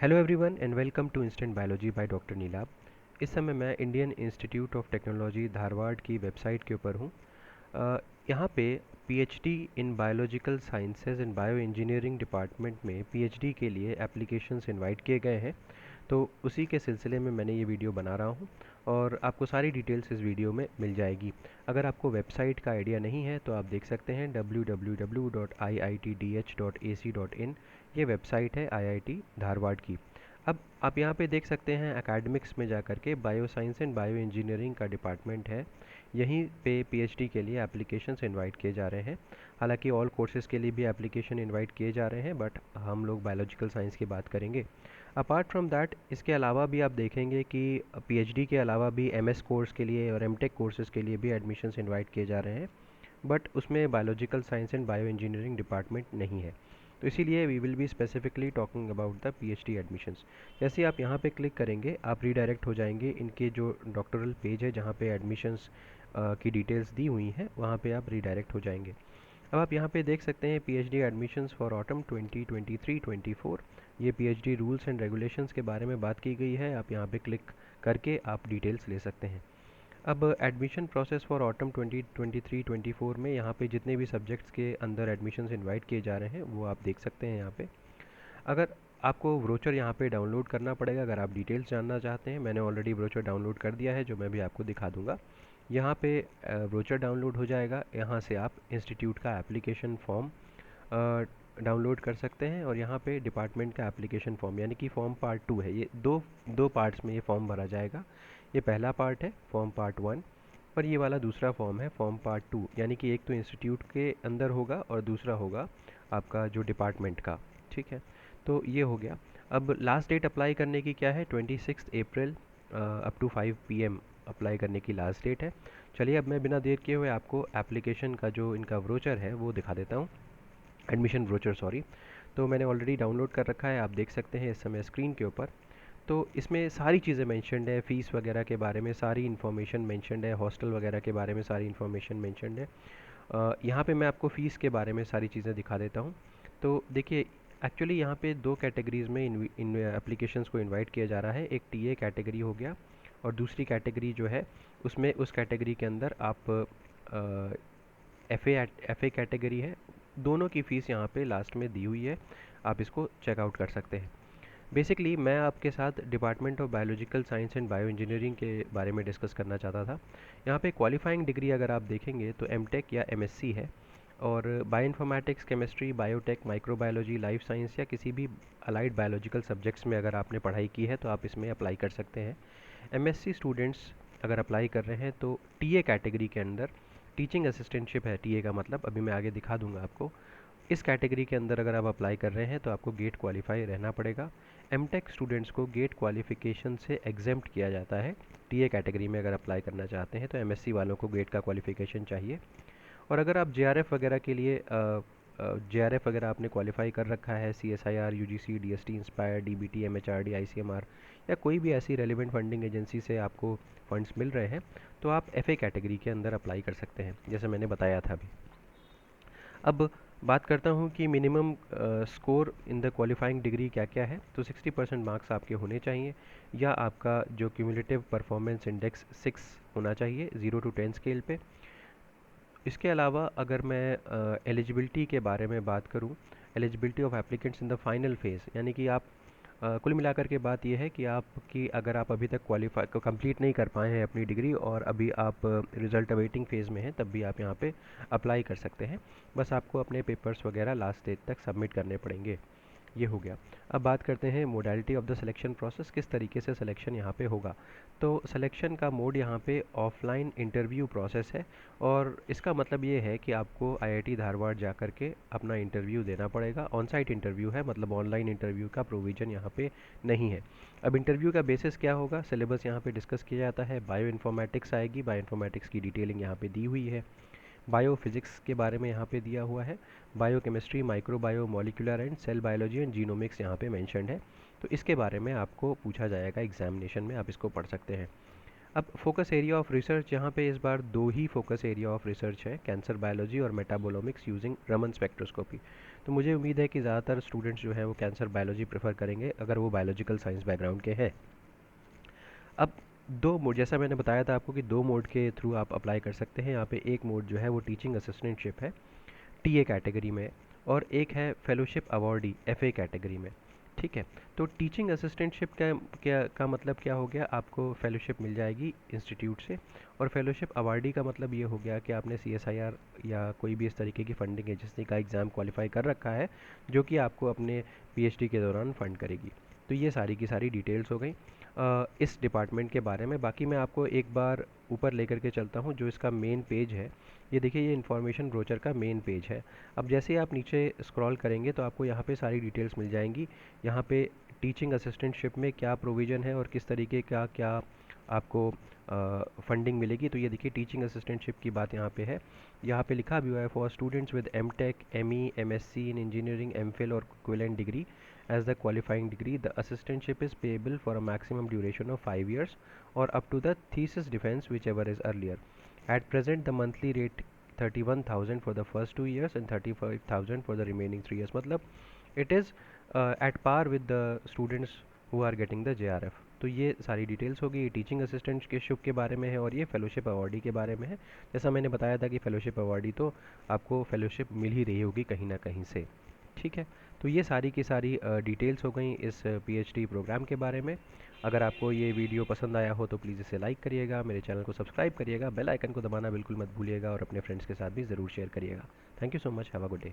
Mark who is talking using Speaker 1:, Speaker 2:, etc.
Speaker 1: Hello everyone and welcome to instant biology by doctor Neelab. इस समय मैं Indian Institute of Technology Dharwad की website के ऊपर हूँ। यहाँ पे PhD in biological sciences and bio engineering department में पीएचडी के लिए एप्लीकेशंस इनवाइट किए गए हैं। तो उसी के सिलसिले में मैंने ये वीडियो बना रहा हूँ और आपको सारी डिटेल्स इस वीडियो में मिल जाएगी। अगर आपको वेबसाइट का आइडिया नहीं है तो आप देख सकते हैं www.iitdh.ac.in। ये वेबसाइट है आईआईटी धारवाड़ की। अब आप यहाँ पे देख सकते हैं एकेडमिक्स में जाकर के bio science and bio engineering का डिपार्टमेंट है। यहीं पे पीएचडी के लिए एप्लीकेशंस इनवाइट किए जा रहे हैं। हालांकि ऑल कोर्सेज़ के लिए भी एप्लीकेशन इनवाइट किए जा रहे हैं, बट हम लोग बायोलॉजिकल साइंस की बात करेंगे। अपार्ट फ्रॉम दैट इसके अलावा भी आप देखेंगे कि पीएचडी के अलावा भी एमएस कोर्स के लिए और एमटेक कोर्सेज़ के लिए भी एडमिशन्स इनवाइट किए जा रहे हैं, बट उसमें biological science and bio engineering department नहीं है। तो इसीलिए we will be specifically talking about the PhD admissions. जैसे आप यहाँ पे क्लिक करेंगे आप रीडायरेक्ट हो जाएंगे इनके जो डॉक्टरल पेज है जहाँ पे एडमिशन्स की डिटेल्स दी हुई हैं, वहाँ पे आप रीडायरेक्ट हो जाएंगे। अब आप यहाँ पे देख सकते हैं पीएचडी एडमिशन्स फॉर ऑटम 2023-24। ये पीएचडी रूल्स एंड रेगुलेशंस के बारे में बात की गई है। आप यहाँ पे क्लिक करके आप डिटेल्स ले सकते हैं। अब एडमिशन प्रोसेस फॉर ऑटम 2023-24 में यहाँ पे जितने भी सब्जेक्ट्स के अंदर एडमिशन्स इनवाइट किए जा रहे हैं वो आप देख सकते हैं यहाँ पे। अगर आपको ब्रोचर यहाँ पे डाउनलोड करना पड़ेगा अगर आप डिटेल्स जानना चाहते हैं। मैंने ऑलरेडी ब्रोचर डाउनलोड कर दिया है जो मैं भी आपको दिखा दूंगा। यहाँ पे ब्रोचर डाउनलोड हो जाएगा। यहाँ से आप इंस्टीट्यूट का एप्लीकेशन फॉर्म डाउनलोड कर सकते हैं और यहाँ पे डिपार्टमेंट का एप्लीकेशन फॉर्म यानी कि फॉर्म पार्ट 2 है। ये दो दो पार्ट्स में ये फॉर्म भरा जाएगा। ये पहला पार्ट है फॉर्म पार्ट 1 और ये वाला दूसरा फॉर्म है फॉर्म पार्ट 2, यानी कि एक तो इंस्टीट्यूट के अंदर होगा और दूसरा होगा आपका जो डिपार्टमेंट का। ठीक है, तो ये हो गया। अब लास्ट डेट अप्लाई करने की क्या है, 26 अप्रैल अप टू 5 PM अप्लाई करने की लास्ट डेट है। चलिए अब मैं बिना देर किए हुए आपको एप्लीकेशन का जो इनका ब्रोचर है वो दिखा देता हूँ। Admission brochure sorry. तो मैंने ऑलरेडी डाउनलोड कर रखा है, आप देख सकते हैं इस समय स्क्रीन के ऊपर। तो इसमें सारी चीज़ें मेंशन्ड है, फ़ीस वगैरह के बारे में सारी इन्फॉर्मेशन मेंशन्ड है, हॉस्टल वगैरह के बारे में सारी इन्फॉर्मेशन मेंशन्ड है। यहाँ पे मैं आपको फ़ीस के बारे में सारी चीज़ें दिखा देता हूँ। तो देखिए एक्चुअली यहाँ पे दो कैटेगरीज़ में इन एप्लीकेशंस को इनवाइट किया जा रहा है। एक टीए कैटेगरी हो गया और दूसरी कैटेगरी जो है उसमें उस कैटेगरी के अंदर आप एफ़ए कैटेगरी है। दोनों की फ़ीस यहाँ पे लास्ट में दी हुई है, आप इसको चेकआउट कर सकते हैं। बेसिकली मैं आपके साथ department of biological science and bio engineering के बारे में डिस्कस करना चाहता था। यहाँ पे क्वालिफाइंग डिग्री अगर आप देखेंगे तो एमटेक या एमएससी है और bioinformatics, chemistry, biotech, microbiology, life science या किसी भी अलाइड बायोलॉजिकल सब्जेक्ट्स में अगर आपने पढ़ाई की है तो आप इसमें अप्लाई कर सकते हैं। एमएससी स्टूडेंट्स अगर अप्लाई कर रहे हैं तो टीए कैटेगरी के अंदर टीचिंग असिस्टेंटशिप है। टीए का मतलब अभी मैं आगे दिखा दूंगा आपको। इस कैटेगरी के अंदर अगर आप अप्लाई कर रहे हैं तो आपको गेट क्वालिफाई रहना पड़ेगा। एमटेक स्टूडेंट्स को गेट क्वालिफिकेशन से एग्जेम्प्ट किया जाता है। टीए कैटेगरी में अगर अप्लाई करना चाहते हैं तो एमएससी वालों को गेट का क्वालिफिकेशन चाहिए। और अगर आप जेआरएफ वगैरह के लिए जेआरएफ वगैरह आपने क्वालिफाई कर रखा है, CSIR, UGC, DST, inspire, DBT, MHRD, ICMR या कोई भी ऐसी रेलिवेंट फंडिंग एजेंसी से आपको फंड्स मिल रहे हैं तो आप एफए कैटेगरी के अंदर अप्लाई कर सकते हैं, जैसे मैंने बताया था अभी। अब बात करता हूँ कि minimum score in the qualifying degree क्या क्या है। तो 60% मार्क्स आपके होने चाहिए या आपका जो क्यूमुलेटिव परफॉर्मेंस इंडेक्स 6 होना चाहिए 0 to 10 स्केल पे। इसके अलावा अगर मैं एलिजिबिलिटी के बारे में बात करूं, eligibility of applicants in the final phase, यानी कि आप कुल मिलाकर के बात यह है कि आपकी अगर आप अभी तक क्वालिफाई को कंप्लीट नहीं कर पाए हैं अपनी डिग्री और अभी आप रिज़ल्ट अवेटिंग फ़ेज़ में हैं, तब भी आप यहाँ पे अप्लाई कर सकते हैं। बस आपको अपने पेपर्स वगैरह लास्ट डेट तक सबमिट करने पड़ेंगे। ये हो गया। अब बात करते हैं modality of the selection process, किस तरीके से सिलेक्शन यहाँ पे होगा। तो सिलेक्शन का मोड यहाँ पे ऑफलाइन इंटरव्यू प्रोसेस है और इसका मतलब ये है कि आपको आईआईटी धारवाड़ जा कर के अपना इंटरव्यू देना पड़ेगा। ऑन साइट इंटरव्यू है, मतलब ऑनलाइन इंटरव्यू का प्रोविज़न यहाँ पे नहीं है। अब इंटरव्यू का बेसिस क्या होगा, सिलेबस यहाँ पे डिस्कस किया जाता है। बायो इन्फॉर्मेटिक्स आएगी, बायो इन्फॉर्मेटिक्स की डिटेलिंग यहाँ पे दी हुई है। बायो फिजिक्स के बारे में यहाँ पे दिया हुआ है। Biochemistry, microbio, molecular and cell biology and genomics यहाँ पे मेंशन्ड है। तो इसके बारे में आपको पूछा जाएगा एग्जामिनेशन में, आप इसको पढ़ सकते हैं। अब फोकस एरिया ऑफ रिसर्च, यहाँ पे इस बार 2 ही फोकस एरिया ऑफ रिसर्च है, कैंसर बायोलॉजी और मेटाबोलोमिक्स यूजिंग रमन स्पेक्ट्रोस्कोपी। तो मुझे उम्मीद है कि ज़्यादातर स्टूडेंट्स जो हैं वो कैंसर बायोलॉजी प्रेफर करेंगे अगर वो बायोलॉजिकल साइंस बैकग्राउंड के हैं। अब दो मोड, जैसा मैंने बताया था आपको कि 2 मोड के थ्रू आप अप्लाई कर सकते हैं। यहाँ पे एक मोड जो है वो टीचिंग असिस्टेंटशिप है, टीए कैटेगरी में, और एक है फेलोशिप अवॉर्डी, एफए कैटेगरी में। ठीक है। तो टीचिंग असिस्टेंटशिप का क्या का मतलब क्या हो गया, आपको फेलोशिप मिल जाएगी इंस्टीट्यूट से, और फेलोशिप अवार्डी का मतलब ये हो गया कि आपने सीएसआईआर या कोई भी इस तरीके की फंडिंग एजेंसी का एग्ज़ाम क्वालिफाई कर रखा है, जो कि आपको अपने पीएचडी के दौरान फंड करेगी। तो ये सारी की सारी डिटेल्स हो गई इस डिपार्टमेंट के बारे में। बाकी मैं आपको एक बार ऊपर लेकर के चलता हूँ, जो इसका मेन पेज है। ये देखिए, ये इन्फॉर्मेशन ब्रोचर का मेन पेज है। अब जैसे ही आप नीचे स्क्रॉल करेंगे तो आपको यहाँ पे सारी डिटेल्स मिल जाएंगी। यहाँ पे टीचिंग असिस्टेंटशिप में क्या प्रोविज़न है और किस तरीके का क्या आपको फंडिंग मिलेगी। तो ये देखिए, टीचिंग असिस्टेंटशिप की बात यहाँ पे है। यहाँ पे लिखा भी हुआ है, for students with M Tech, M E, M S C in engineering, M Phil और equivalent degree as the qualifying degree, the assistantship is payable for a maximum duration of 5 years or up to the thesis defense, whichever is earlier. At present, the monthly rate 31,000 for the first 2 years and 35,000 for the remaining 3 years. मतलब it is at par with the students who are getting the JRF. तो ये सारी details होगी, ये teaching assistant के ship के बारे में है और ये फेलोशिप अवार्डी के बारे में है। जैसा मैंने बताया था कि फेलोशिप अवार्डी तो आपको फेलोशिप मिल ही रही होगी कहीं ना कहीं से। ठीक है। तो ये सारी की सारी डिटेल्स हो गई इस पीएचडी प्रोग्राम के बारे में। अगर आपको ये वीडियो पसंद आया हो तो प्लीज़ इसे लाइक करिएगा, मेरे चैनल को सब्सक्राइब करिएगा, बेल आइकन को दबाना बिल्कुल मत भूलिएगा और अपने फ्रेंड्स के साथ भी ज़रूर शेयर करिएगा। Thank you so much, have a good day.